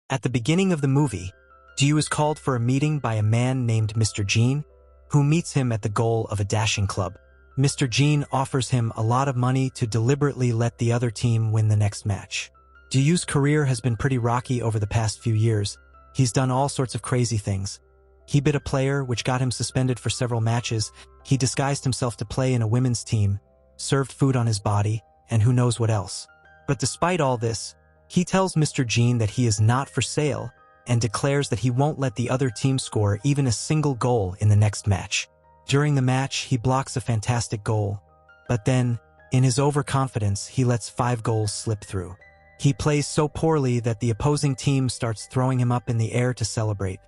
At the beginning of the movie, Du is called for a meeting by a man named Mr. Jean, who meets him at the goal of a dashing club. Mr. Jean offers him a lot of money to deliberately let the other team win the next match. Du's career has been pretty rocky over the past few years. He's done all sorts of crazy things. He bit a player, which got him suspended for several matches. He disguised himself to play in a women's team, served food on his body, and who knows what else. But despite all this, he tells Mr. Jean that he is not for sale and declares that he won't let the other team score even a single goal in the next match. During the match, he blocks a fantastic goal, but then, in his overconfidence, he lets 5 goals slip through. He plays so poorly that the opposing team starts throwing him up in the air to celebrate,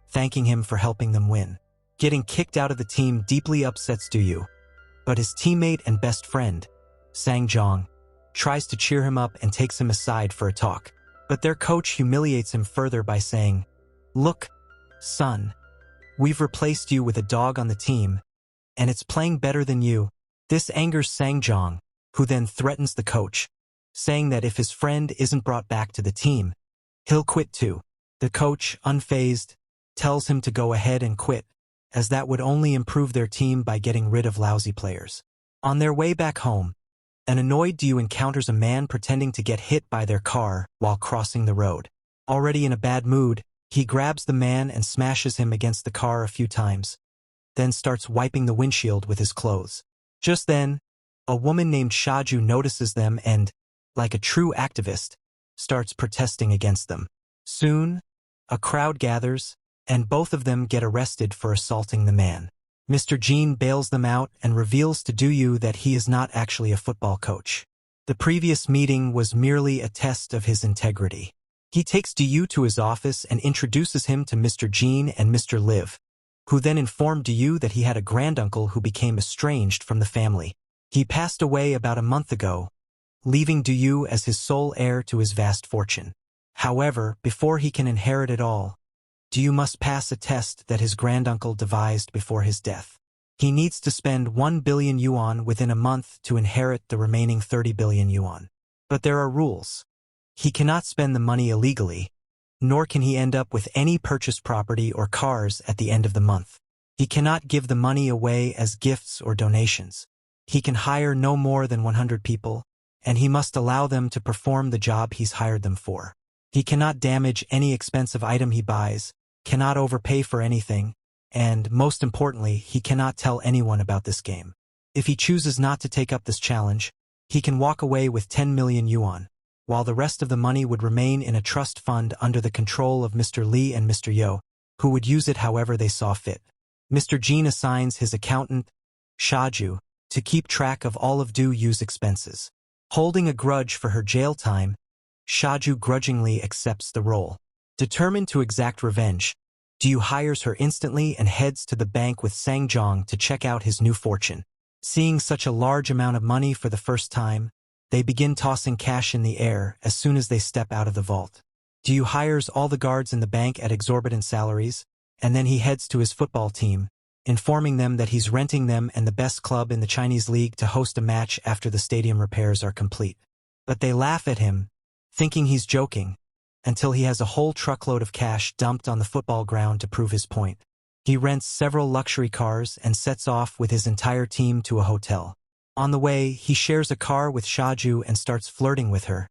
thanking him for helping them win. Getting kicked out of the team deeply upsets Du, but his teammate and best friend, Sang Jong, tries to cheer him up and takes him aside for a talk. But their coach humiliates him further by saying, "Look, son, we've replaced you with a dog on the team, and it's playing better than you." This angers Sang Jong, who then threatens the coach, saying that if his friend isn't brought back to the team, he'll quit too. The coach, unfazed, tells him to go ahead and quit, as that would only improve their team by getting rid of lousy players. On their way back home, an annoyed Du encounters a man pretending to get hit by their car while crossing the road. Already in a bad mood, he grabs the man and smashes him against the car a few times, then starts wiping the windshield with his clothes. Just then, a woman named Shaju notices them and, like a true activist, starts protesting against them. Soon, a crowd gathers, and both of them get arrested for assaulting the man. Mr. Jean bails them out and reveals to Du that he is not actually a football coach. The previous meeting was merely a test of his integrity. He takes Du to his office and introduces him to Mr. Jean and Mr. Liv, who then informed Du that he had a granduncle who became estranged from the family. He passed away about a month ago, leaving Du as his sole heir to his vast fortune. However, before he can inherit it all, Du must pass a test that his granduncle devised before his death. He needs to spend 1 billion yuan within a month to inherit the remaining 30 billion yuan. But there are rules. He cannot spend the money illegally, nor can he end up with any purchased property or cars at the end of the month. He cannot give the money away as gifts or donations. He can hire no more than 100 people, and he must allow them to perform the job he's hired them for. He cannot damage any expensive item he buys, cannot overpay for anything, and, most importantly, he cannot tell anyone about this game. If he chooses not to take up this challenge, he can walk away with 10 million yuan, while the rest of the money would remain in a trust fund under the control of Mr. Li and Mr. Yo, who would use it however they saw fit. Mr. Jean assigns his accountant, Shaju, to keep track of all of Du's expenses. Holding a grudge for her jail time, Shaju grudgingly accepts the role. Determined to exact revenge, Du hires her instantly and heads to the bank with Sang Jong to check out his new fortune. Seeing such a large amount of money for the first time, they begin tossing cash in the air as soon as they step out of the vault. Du hires all the guards in the bank at exorbitant salaries, and then he heads to his football team, informing them that he's renting them and the best club in the Chinese league to host a match after the stadium repairs are complete. But they laugh at him, thinking he's joking, until he has a whole truckload of cash dumped on the football ground to prove his point. He rents several luxury cars and sets off with his entire team to a hotel. On the way, he shares a car with Shaju and starts flirting with her,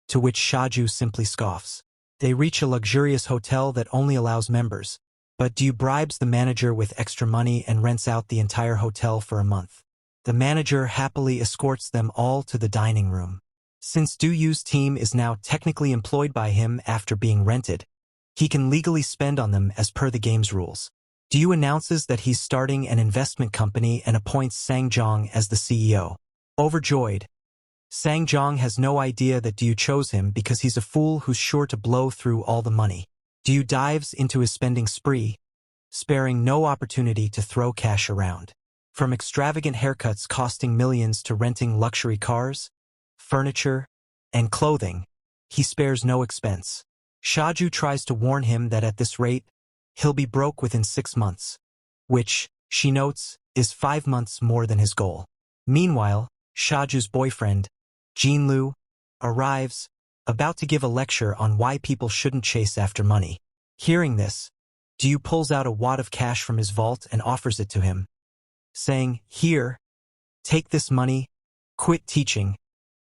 to which Shaju simply scoffs. They reach a luxurious hotel that only allows members, but Du bribes the manager with extra money and rents out the entire hotel for a month. The manager happily escorts them all to the dining room. Since Du's team is now technically employed by him after being rented, he can legally spend on them as per the game's rules. Du announces that he's starting an investment company and appoints Sang Jong as the CEO. Overjoyed, Sang Jong has no idea that Du chose him because he's a fool who's sure to blow through all the money. Du dives into his spending spree, sparing no opportunity to throw cash around. From extravagant haircuts costing millions to renting luxury cars, furniture, and clothing, he spares no expense. Shaju tries to warn him that at this rate, he'll be broke within 6 months, which, she notes, is 5 months more than his goal. Meanwhile, Shaju's boyfriend, Jinlu, arrives, about to give a lecture on why people shouldn't chase after money. Hearing this, Du pulls out a wad of cash from his vault and offers it to him, saying, "Here, take this money, quit teaching,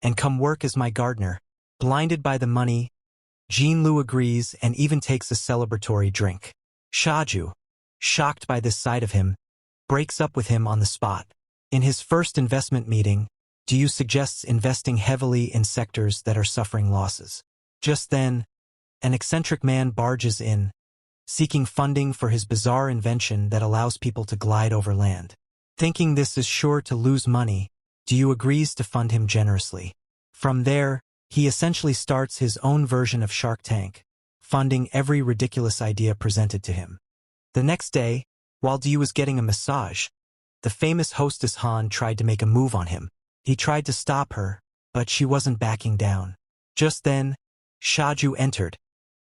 and come work as my gardener." Blinded by the money, Jean Lu agrees and even takes a celebratory drink. Shaju, shocked by this side of him, breaks up with him on the spot. In his first investment meeting, Du suggests investing heavily in sectors that are suffering losses. Just then, an eccentric man barges in, seeking funding for his bizarre invention that allows people to glide over land. Thinking this is sure to lose money, Du agrees to fund him generously. From there, he essentially starts his own version of Shark Tank, funding every ridiculous idea presented to him. The next day, while Du was getting a massage, the famous hostess Han tried to make a move on him. He tried to stop her, but she wasn't backing down. Just then, Shaju entered,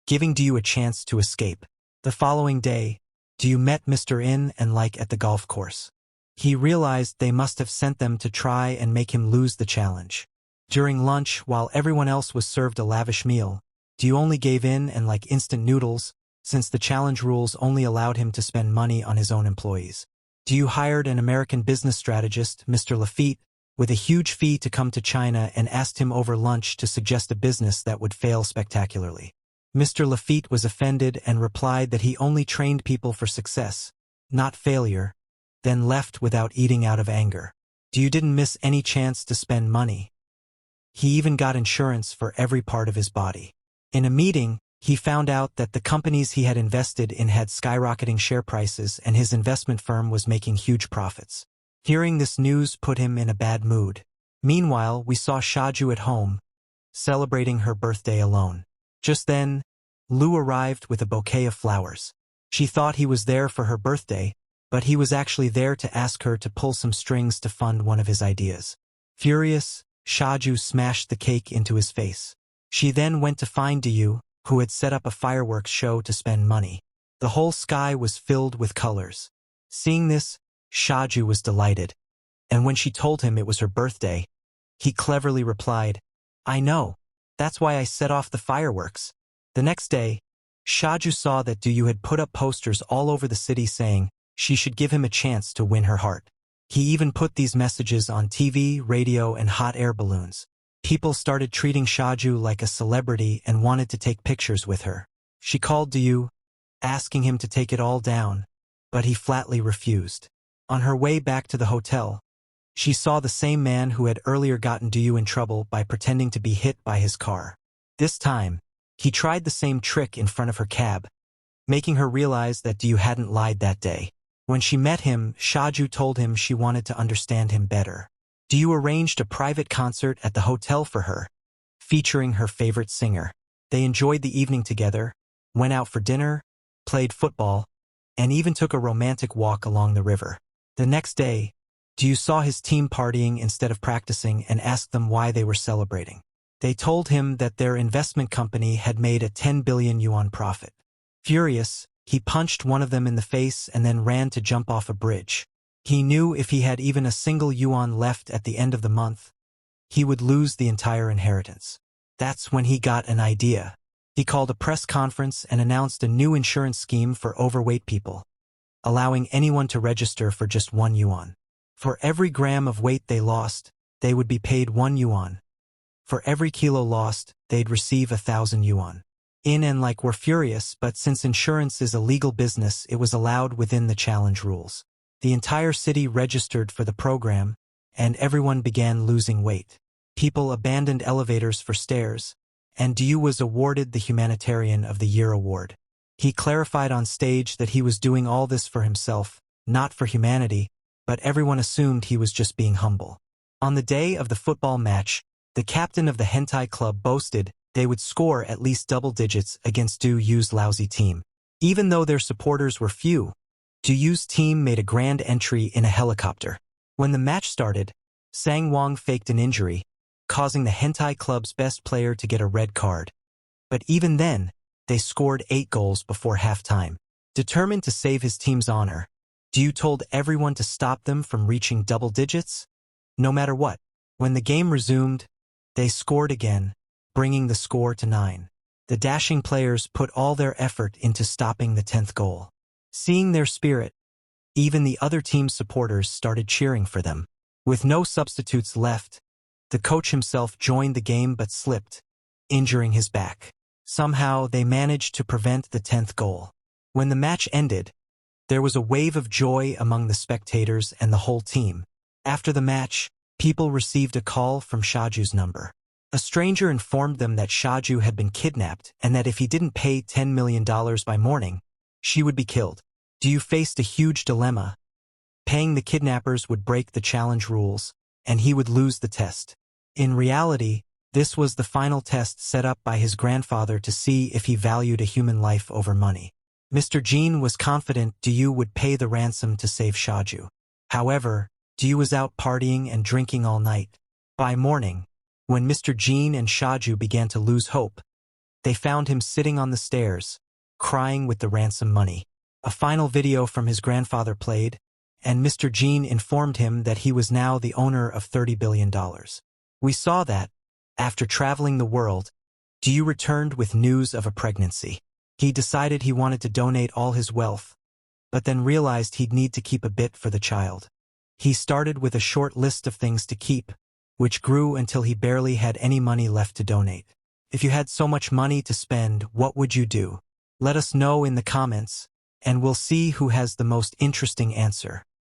giving Du a chance to escape. The following day, Du met Mr. In and Like at the golf course. He realized they must have sent them to try and make him lose the challenge. During lunch, while everyone else was served a lavish meal, Du only gave in and like instant noodles, since the challenge rules only allowed him to spend money on his own employees. Du hired an American business strategist, Mr. Lafitte, with a huge fee to come to China and asked him over lunch to suggest a business that would fail spectacularly. Mr. Lafitte was offended and replied that he only trained people for success, not failure, then left without eating out of anger. Du didn't miss any chance to spend money. He even got insurance for every part of his body. In a meeting, he found out that the companies he had invested in had skyrocketing share prices and his investment firm was making huge profits. Hearing this news put him in a bad mood. Meanwhile, we saw Shaju at home, celebrating her birthday alone. Just then, Lu arrived with a bouquet of flowers. She thought he was there for her birthday, but he was actually there to ask her to pull some strings to fund one of his ideas. Furious, Shaju smashed the cake into his face. She then went to find Du, who had set up a fireworks show to spend money. The whole sky was filled with colors. Seeing this, Shaju was delighted, and when she told him it was her birthday, he cleverly replied, "I know. That's why I set off the fireworks." The next day, Shaju saw that Du had put up posters all over the city saying she should give him a chance to win her heart. He even put these messages on TV, radio, and hot air balloons. People started treating Shaju like a celebrity and wanted to take pictures with her. She called Du, asking him to take it all down, but he flatly refused. On her way back to the hotel, she saw the same man who had earlier gotten Du in trouble by pretending to be hit by his car. This time, he tried the same trick in front of her cab, making her realize that Du hadn't lied that day. When she met him, Shaju told him she wanted to understand him better. Du arranged a private concert at the hotel for her, featuring her favorite singer. They enjoyed the evening together, went out for dinner, played football, and even took a romantic walk along the river. The next day, Du saw his team partying instead of practicing and asked them why they were celebrating. They told him that their investment company had made a 10 billion yuan profit. Furious, he punched one of them in the face and then ran to jump off a bridge. He knew if he had even a single yuan left at the end of the month, he would lose the entire inheritance. That's when he got an idea. He called a press conference and announced a new insurance scheme for overweight people, allowing anyone to register for just 1 yuan. For every gram of weight they lost, they would be paid 1 yuan. For every kilo lost, they'd receive 1,000 yuan. In and Like were furious, but since insurance is a legal business, it was allowed within the challenge rules. The entire city registered for the program, and everyone began losing weight. People abandoned elevators for stairs, and Du was awarded the Humanitarian of the Year award. He clarified on stage that he was doing all this for himself, not for humanity, but everyone assumed he was just being humble. On the day of the football match, the captain of the hentai club boasted they would score at least double digits against Du's lousy team. Even though their supporters were few, Du's team made a grand entry in a helicopter. When the match started, Sang Wang faked an injury, causing the hentai club's best player to get a red card. But even then, they scored 8 goals before halftime. Determined to save his team's honor, Du told everyone to stop them from reaching double digits, no matter what. When the game resumed, they scored again, bringing the score to 9. The dashing players put all their effort into stopping the 10th goal. Seeing their spirit, even the other team's supporters started cheering for them. With no substitutes left, the coach himself joined the game but slipped, injuring his back. Somehow, they managed to prevent the 10th goal. When the match ended, there was a wave of joy among the spectators and the whole team. After the match, people received a call from Shaju's number. A stranger informed them that Shaju had been kidnapped and that if he didn't pay $10 million by morning, she would be killed. Diyu faced a huge dilemma. Paying the kidnappers would break the challenge rules, and he would lose the test. In reality, this was the final test set up by his grandfather to see if he valued a human life over money. Mr. Jean was confident Diyu would pay the ransom to save Shaju. However, Diyu was out partying and drinking all night. By morning, when Mr. Jean and Shaju began to lose hope, they found him sitting on the stairs, crying with the ransom money. A final video from his grandfather played, and Mr. Jean informed him that he was now the owner of $30 billion. We saw that, after traveling the world, Diyu returned with news of a pregnancy. He decided he wanted to donate all his wealth, but then realized he'd need to keep a bit for the child. He started with a short list of things to keep, which grew until he barely had any money left to donate. If you had so much money to spend, what would you do? Let us know in the comments, and we'll see who has the most interesting answer.